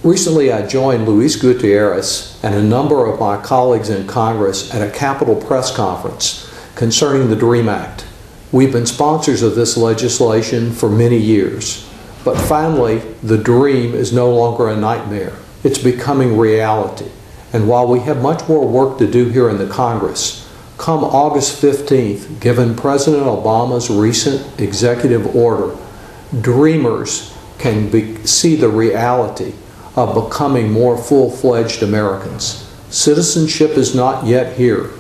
Recently, I joined Luis Gutierrez and a number of my colleagues in Congress at a Capitol press conference concerning the DREAM Act. We've been sponsors of this legislation for many years, but finally, the dream is no longer a nightmare. It's becoming reality. And while we have much more work to do here in the Congress, come August 15th, given President Obama's recent executive order, dreamers can see the reality of becoming more full-fledged Americans. Citizenship is not yet here,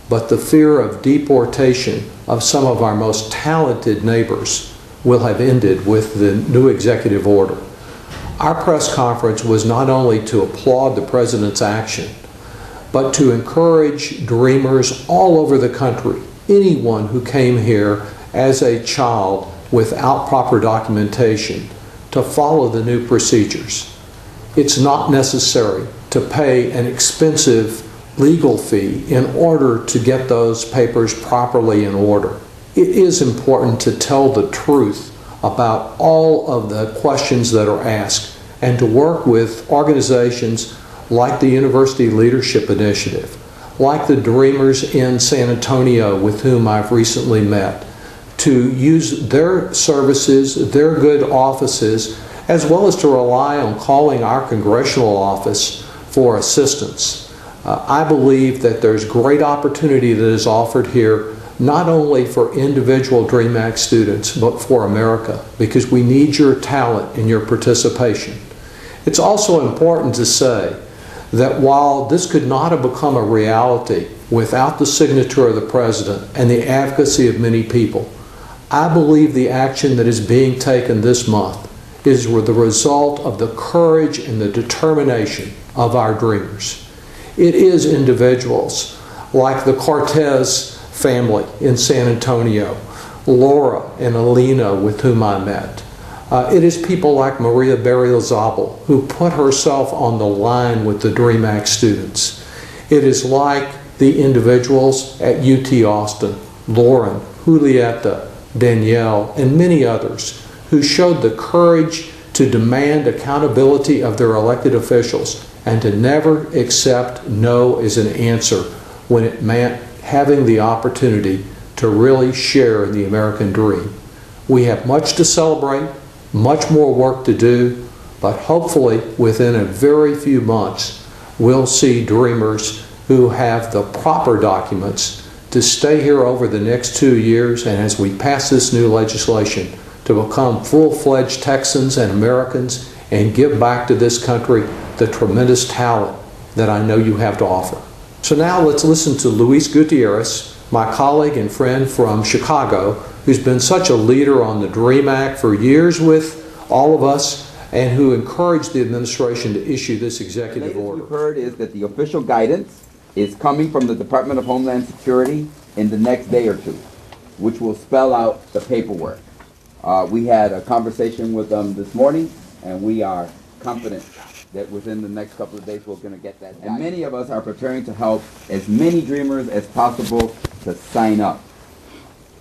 but the fear of deportation of some of our most talented neighbors will have ended with the new executive order. Our press conference was not only to applaud the President's action, but to encourage dreamers all over the country, anyone who came here as a child without proper documentation, to follow the new procedures. It's not necessary to pay an expensive legal fee in order to get those papers properly in order. It is important to tell the truth about all of the questions that are asked and to work with organizations like the University Leadership Initiative, like the Dreamers in San Antonio with whom I've recently met, to use their services, their good offices, as well as to rely on calling our congressional office for assistance. I believe that there's great opportunity that is offered here, not only for individual DREAM Act students, but for America, because we need your talent and your participation. It's also important to say that while this could not have become a reality without the signature of the President and the advocacy of many people, I believe the action that is being taken this month is the result of the courage and the determination of our dreamers. It is individuals like the Cortez family in San Antonio, Laura and Alina with whom I met. It is people like Maria Berriozabal who put herself on the line with the DREAM Act students. It is like the individuals at UT Austin, Lauren, Julieta, Danielle, and many others who showed the courage to demand accountability of their elected officials and to never accept no as an answer when it meant having the opportunity to really share in the American dream. We have much to celebrate, much more work to do, but hopefully within a very few months we'll see dreamers who have the proper documents to stay here over the next 2 years, and as we pass this new legislation, to become full-fledged Texans and Americans and give back to this country the tremendous talent that I know you have to offer. So now let's listen to Luis Gutierrez, my colleague and friend from Chicago, who's been such a leader on the DREAM Act for years with all of us and who encouraged the administration to issue this executive order. What we've heard is that the official guidance is coming from the Department of Homeland Security in the next day or two, which will spell out the paperwork. We had a conversation with them this morning, and we are confident that within the next couple of days we're going to get that. And many of us are preparing to help as many dreamers as possible to sign up.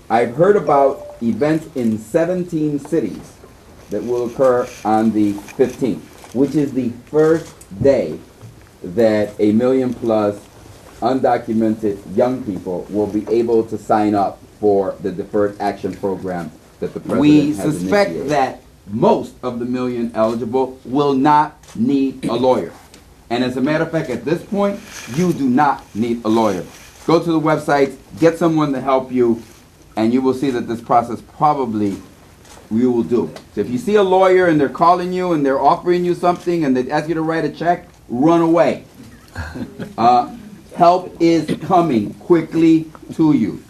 I've heard about events in 17 cities that will occur on the 15th, which is the first day that 1 million plus undocumented young people will be able to sign up for the Deferred Action Program that the President has suspect initiated. That most of the million eligible will not need a lawyer. And as a matter of fact, at this point, you do not need a lawyer. Go to the website, get someone to help you, and you will see that this process probably you will do. So if you see a lawyer and they're calling you and they're offering you something and they ask you to write a check, run away. Help is coming quickly to you.